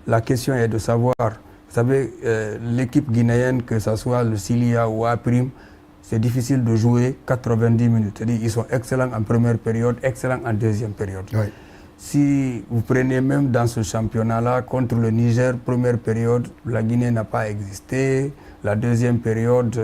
la question est de savoir, vous savez, l'équipe guinéenne, que ce soit le Cilia ou A', c'est difficile de jouer 90 minutes. C'est-à-dire qu'ils sont excellents en première période, excellents en deuxième période. Oui. Si vous prenez même dans ce championnat-là, contre le Niger, première période, la Guinée n'a pas existé. La deuxième période,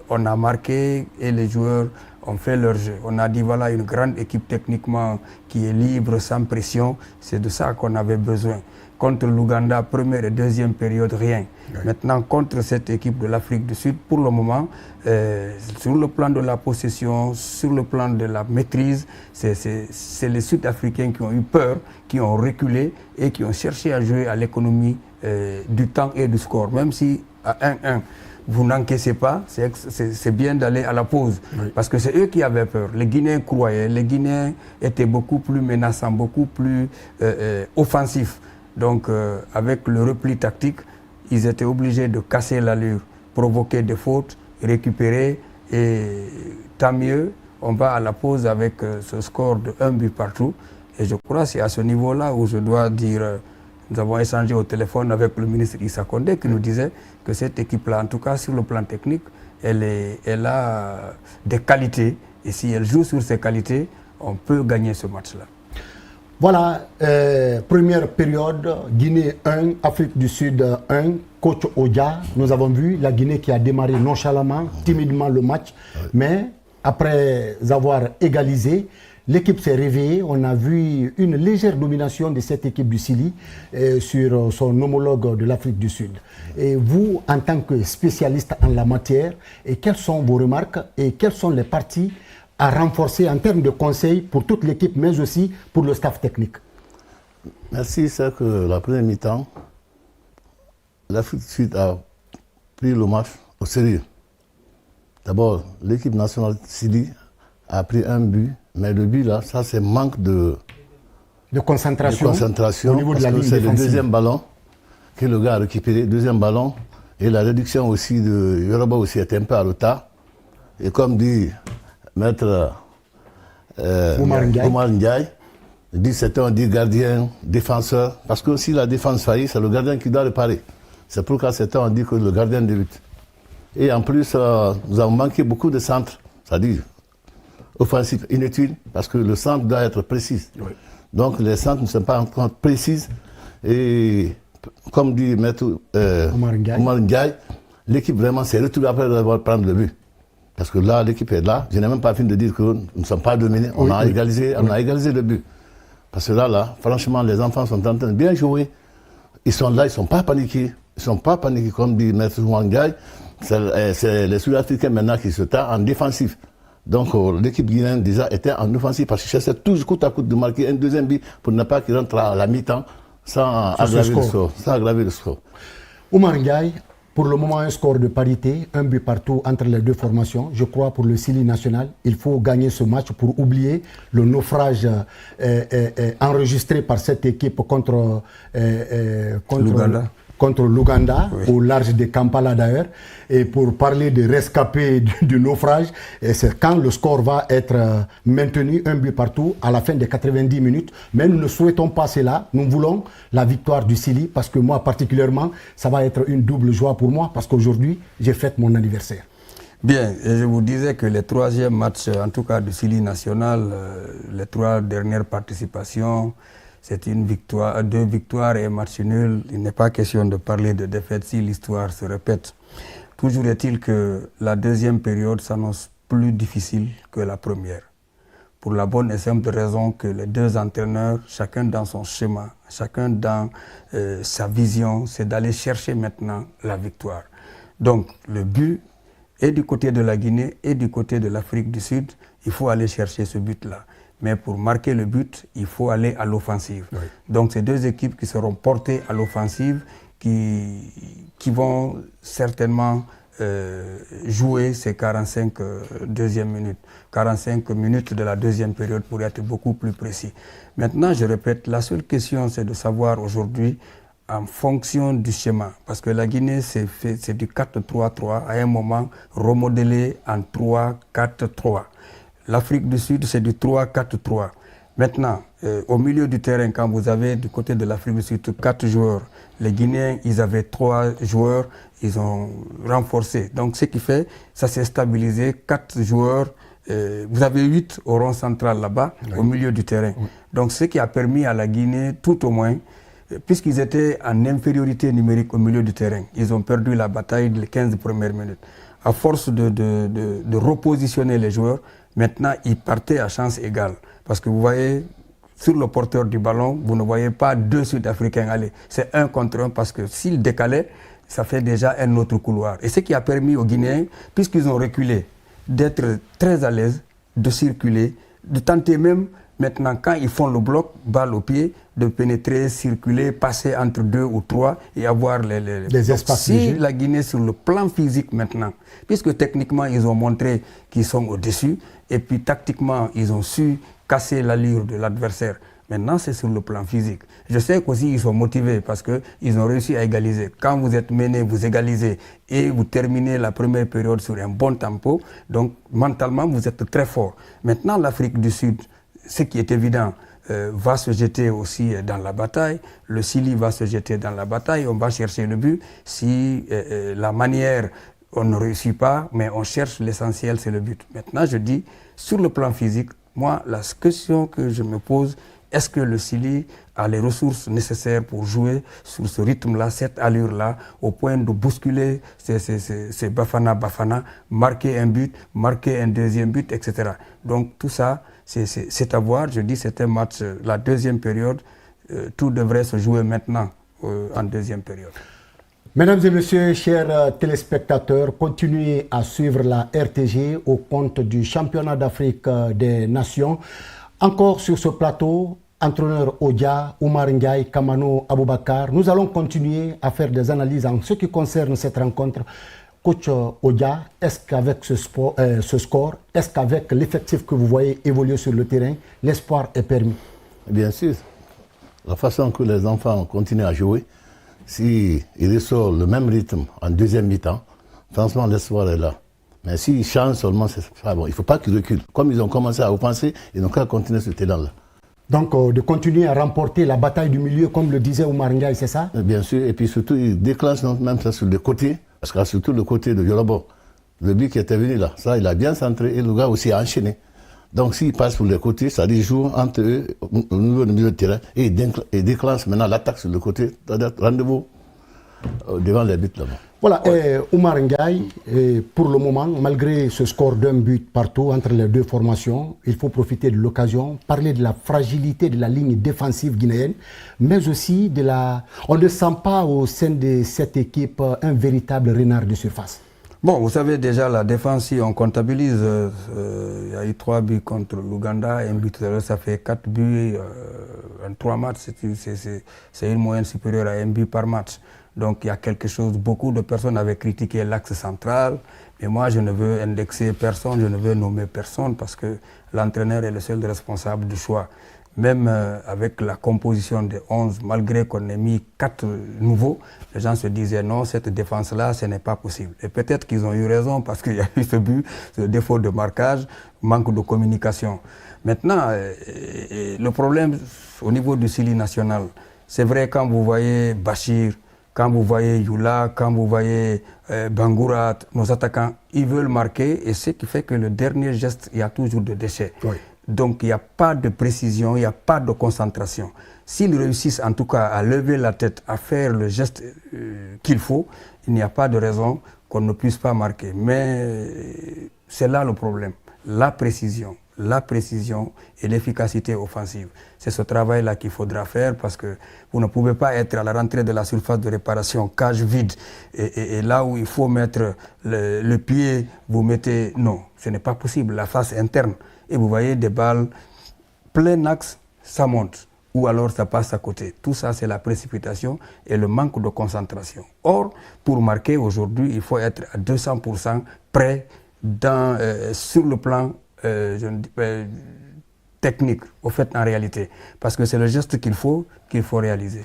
on a marqué et les joueurs ont fait leur jeu. On a dit voilà une grande équipe techniquement qui est libre, sans pression. C'est de ça qu'on avait besoin. Contre l'Ouganda, première et deuxième période, rien. Oui. Maintenant, contre cette équipe de l'Afrique du Sud, pour le moment, sur le plan de la possession, sur le plan de la maîtrise, c'est les Sud-Africains qui ont eu peur, qui ont reculé et qui ont cherché à jouer à l'économie du temps et du score. Même si à 1-1, vous n'encaissez pas, c'est bien d'aller à la pause. Oui. Parce que c'est eux qui avaient peur. Les Guinéens croyaient, les Guinéens étaient beaucoup plus menaçants, beaucoup plus offensifs. Donc, avec le repli tactique, ils étaient obligés de casser l'allure, provoquer des fautes, récupérer. Et tant mieux, on va à la pause avec ce score de 1 but partout. Et je crois que c'est à ce niveau-là où je dois dire, nous avons échangé au téléphone avec le ministre Issa Condé qui nous disait que cette équipe-là, en tout cas sur le plan technique, elle a des qualités. Et si elle joue sur ces qualités, on peut gagner ce match-là. Voilà, première période, Guinée 1, Afrique du Sud 1, coach Odia. Nous avons vu la Guinée qui a démarré nonchalamment, timidement le match, mais après avoir égalisé, l'équipe s'est réveillée. On a vu une légère domination de cette équipe du Chili sur son homologue de l'Afrique du Sud. Et vous, en tant que spécialiste en la matière, et quelles sont vos remarques et quelles sont les parties à renforcer en termes de conseils pour toute l'équipe, mais aussi pour le staff technique? Merci. C'est que la première mi-temps, l'Afrique du Sud a pris le match au sérieux. D'abord, l'équipe nationale Chili a pris un but, mais le but là, ça c'est manque de concentration au niveau de la ligne défensive. C'est le deuxième ballon que le gars a récupéré, deuxième ballon, et la réduction aussi de Yoruba aussi est un peu à retard. Et comme dit Maître Oumar Ndiaye, dit certains ont dit gardien, défenseur, parce que si la défense faillit, c'est le gardien qui doit réparer. C'est pourquoi certains ont dit que le gardien de but. Et en plus, nous avons manqué beaucoup de centres, c'est-à-dire offensifs inutiles, parce que le centre doit être précis. Oui. Donc les centres ne sont pas encore précis. Et comme dit Maître Oumar Ndiaye, l'équipe vraiment s'est retrouvée après avoir pris le but. Parce que là, l'équipe est là. Je n'ai même pas fini de dire que nous ne sommes pas dominés. On a égalisé le but. Parce que là, franchement, les enfants sont en train de bien jouer. Ils sont là, ils ne sont pas paniqués. Ils ne sont pas paniqués, comme dit Maître Ouangay. C'est les Sud-Africains maintenant qui se taillent en défensif. Donc l'équipe guinéenne déjà était en offensif parce qu'ils cherchaient toujours coûte à coûte de marquer un deuxième but pour ne pas qu'ils rentrent à la mi-temps sans aggraver le score. Oumar Ndiaye, pour le moment, un score de parité, un but partout entre les deux formations. Je crois pour le Chili national, il faut gagner ce match pour oublier le naufrage enregistré par cette équipe contre l'Ouganda, oui, au large de Kampala d'ailleurs. Et pour parler de rescapés du naufrage, c'est quand le score va être maintenu, un but partout, à la fin des 90 minutes. Mais nous ne souhaitons pas cela. Nous voulons la victoire du Chili, parce que moi, particulièrement, ça va être une double joie pour moi, parce qu'aujourd'hui, j'ai fêté mon anniversaire. Bien, et je vous disais que les troisièmes matchs, en tout cas du Chili national, les 3 dernières participations, c'est une victoire, 2 victoires et un match nul. Il n'est pas question de parler de défaite si l'histoire se répète. Toujours est-il que la deuxième période s'annonce plus difficile que la première. Pour la bonne et simple raison que les deux entraîneurs, chacun dans son schéma, chacun dans sa vision, c'est d'aller chercher maintenant la victoire. Donc le but est du côté de la Guinée et du côté de l'Afrique du Sud, il faut aller chercher ce but-là. Mais pour marquer le but, il faut aller à l'offensive. Oui. Donc c'est 2 équipes qui seront portées à l'offensive, qui vont certainement jouer ces 45 minutes de la deuxième période pour être beaucoup plus précis. Maintenant, je répète, la seule question c'est de savoir aujourd'hui en fonction du schéma, parce que la Guinée c'est du 4-3-3 à un moment remodelé en 3-4-3. L'Afrique du Sud, c'est du 3-4-3. Maintenant, au milieu du terrain, quand vous avez du côté de l'Afrique du Sud 4 joueurs Les Guinéens, ils avaient 3 joueurs, ils ont renforcé. Donc, ce qui fait, ça s'est stabilisé, 4 joueurs. Vous avez 8 au rond central là-bas, au milieu du terrain. Donc, ce qui a permis à la Guinée, tout au moins, puisqu'ils étaient en infériorité numérique au milieu du terrain, ils ont perdu la bataille des 15 premières minutes. À force de repositionner les joueurs, maintenant, ils partaient à chance égale. Parce que vous voyez, sur le porteur du ballon, vous ne voyez pas 2 Sud-Africains aller. C'est 1 contre 1 parce que s'ils décalaient, ça fait déjà un autre couloir. Et ce qui a permis aux Guinéens, puisqu'ils ont reculé, d'être très à l'aise, de circuler, de tenter même, maintenant, quand ils font le bloc, balle au pied, de pénétrer, circuler, passer entre 2 ou 3 et avoir les espaces. Si la Guinée, sur le plan physique maintenant, puisque techniquement, ils ont montré qu'ils sont au-dessus, et puis tactiquement, ils ont su casser l'allure de l'adversaire. Maintenant, c'est sur le plan physique. Je sais qu'aussi, ils sont motivés parce qu'ils ont réussi à égaliser. Quand vous êtes mené, vous égalisez et vous terminez la première période sur un bon tempo. Donc, mentalement, vous êtes très fort. Maintenant, l'Afrique du Sud, ce qui est évident, va se jeter aussi dans la bataille. Le Chili va se jeter dans la bataille. On va chercher le but. Si la manière, on ne réussit pas, mais on cherche l'essentiel, c'est le but. Maintenant, je dis, sur le plan physique, moi, la question que je me pose, est-ce que le Chili a les ressources nécessaires pour jouer sur ce rythme-là, cette allure-là, au point de bousculer ces Bafana, marquer un but, marquer un deuxième but, etc. Donc tout ça, c'est à voir. Je dis c'est un match, la deuxième période, tout devrait se jouer maintenant en deuxième période. Mesdames et messieurs, chers téléspectateurs, continuez à suivre la RTG au compte du championnat d'Afrique des Nations. Encore sur ce plateau, entraîneur Odia, Oumar Ndiaye, Kamano Aboubakar, nous allons continuer à faire des analyses en ce qui concerne cette rencontre. Coach Odia, est-ce qu'avec ce score, est-ce qu'avec l'effectif que vous voyez évoluer sur le terrain, l'espoir est permis? Bien sûr. La façon que les enfants continuent à jouer, s'ils ressortent le même rythme en deuxième mi-temps, franchement, l'espoir est là. Mais s'ils changent seulement, c'est pas bon. Il ne faut pas qu'ils reculent. Comme ils ont commencé à offenser, ils n'ont qu'à continuer ce talent-là. Donc, de continuer à remporter la bataille du milieu, comme le disait Oumar Ndiaye, c'est ça? Bien sûr. Et puis surtout, ils déclenchent même ça sur le côté, parce que surtout le côté de Yorobo, le but qui était venu là, ça, il a bien centré et le gars aussi a enchaîné. Donc, s'ils passent pour les côtés, ça dit joue entre eux au niveau du milieu de terrain et ils déclenchent maintenant l'attaque sur le côté. Rendez-vous devant les buts là-bas. Voilà, Oumar Ndiaye, pour le moment, malgré ce score d'un but partout entre les deux formations, il faut profiter de l'occasion, parler de la fragilité de la ligne défensive guinéenne, mais aussi de la... On ne sent pas au sein de cette équipe un véritable renard de surface. Bon, vous savez déjà, la défense, si on comptabilise, il y a eu 3 buts contre l'Ouganda, un but, ça fait 4 buts en 3 matchs, c'est une moyenne supérieure à 1 but par match. Donc il y a quelque chose, beaucoup de personnes avaient critiqué l'axe central, mais moi je ne veux indexer personne, je ne veux nommer personne parce que l'entraîneur est le seul responsable du choix. Même avec la composition des 11, malgré qu'on ait mis 4 nouveaux, les gens se disaient non, cette défense-là, ce n'est pas possible. Et peut-être qu'ils ont eu raison parce qu'il y a eu ce but, ce défaut de marquage, manque de communication. Maintenant, le problème au niveau du Chili national, c'est vrai quand vous voyez Bachir, quand vous voyez Yula, quand vous voyez Bangourat, nos attaquants, ils veulent marquer et ce qui fait que le dernier geste, il y a toujours des déchets. Oui. Donc il n'y a pas de précision, il n'y a pas de concentration. S'ils réussissent en tout cas à lever la tête, à faire le geste qu'il faut, il n'y a pas de raison qu'on ne puisse pas marquer. Mais c'est là le problème, la précision et l'efficacité offensive. C'est ce travail-là qu'il faudra faire parce que vous ne pouvez pas être à la rentrée de la surface de réparation, cage vide, et là où il faut mettre le pied, vous mettez... Non, ce n'est pas possible, la face interne. Et vous voyez des balles, plein axe, ça monte, ou alors ça passe à côté. Tout ça, c'est la précipitation et le manque de concentration. Or, pour marquer aujourd'hui, il faut être à 200% prêt sur le plan technique, au fait, en réalité. Parce que c'est le geste qu'il faut réaliser.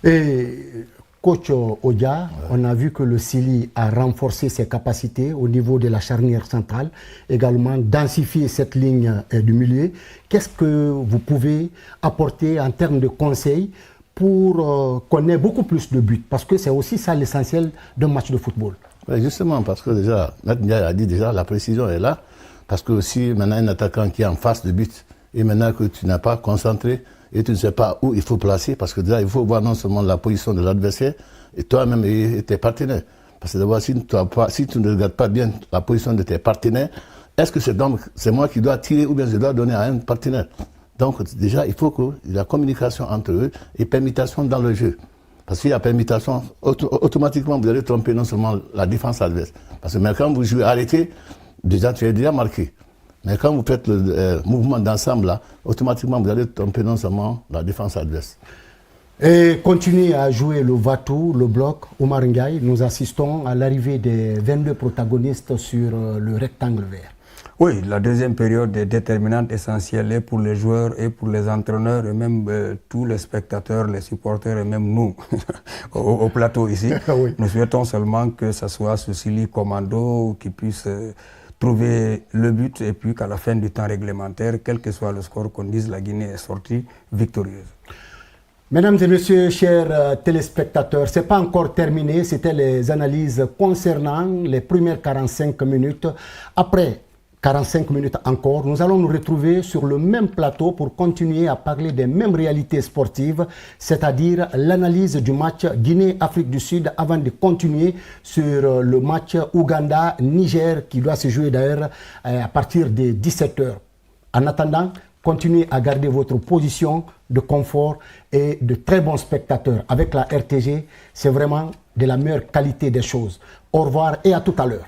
Et coach Odia, on a vu que le Chili a renforcé ses capacités au niveau de la charnière centrale, également densifié cette ligne du milieu. Qu'est-ce que vous pouvez apporter en termes de conseils pour qu'on ait beaucoup plus de buts? Parce que c'est aussi ça l'essentiel d'un match de football. Oui, justement, parce que déjà, Maître Ndiaye a dit déjà, la précision est là. Parce que si maintenant un attaquant qui est en face de but, et maintenant que tu n'as pas concentré, et tu ne sais pas où il faut placer, parce que déjà, il faut voir non seulement la position de l'adversaire, et toi-même et tes partenaires. Parce que d'abord, si tu ne regardes pas bien la position de tes partenaires, est-ce que c'est moi qui dois tirer ou bien je dois donner à un partenaire? Donc déjà, il faut qu'il y ait la communication entre eux et permutation dans le jeu. Parce qu'il y a permutation, automatiquement vous allez tromper non seulement la défense adverse. Parce que même quand vous jouez arrêté, déjà tu es déjà marqué. Mais quand vous faites le mouvement d'ensemble là, automatiquement vous allez tromper non seulement la défense adverse. Et continuer à jouer le Vatou, le bloc, Oumar Ndiaye, nous assistons à l'arrivée des 22 protagonistes sur le rectangle vert. Oui, la deuxième période est déterminante, essentielle et pour les joueurs et pour les entraîneurs et même tous les spectateurs, les supporters et même nous au plateau ici. Oui. Nous souhaitons seulement que ce soit ce Sili Commando qui puisse trouver le but et puis qu'à la fin du temps réglementaire, quel que soit le score qu'on dise, la Guinée est sortie victorieuse. Mesdames et messieurs, chers téléspectateurs, ce n'est pas encore terminé. C'était les analyses concernant les premières 45 minutes. Après 45 minutes encore, nous allons nous retrouver sur le même plateau pour continuer à parler des mêmes réalités sportives, c'est-à-dire l'analyse du match Guinée-Afrique du Sud avant de continuer sur le match Ouganda-Niger qui doit se jouer d'ailleurs à partir de 17h. En attendant, continuez à garder votre position de confort et de très bons spectateurs. Avec la RTG, c'est vraiment de la meilleure qualité des choses. Au revoir et à tout à l'heure.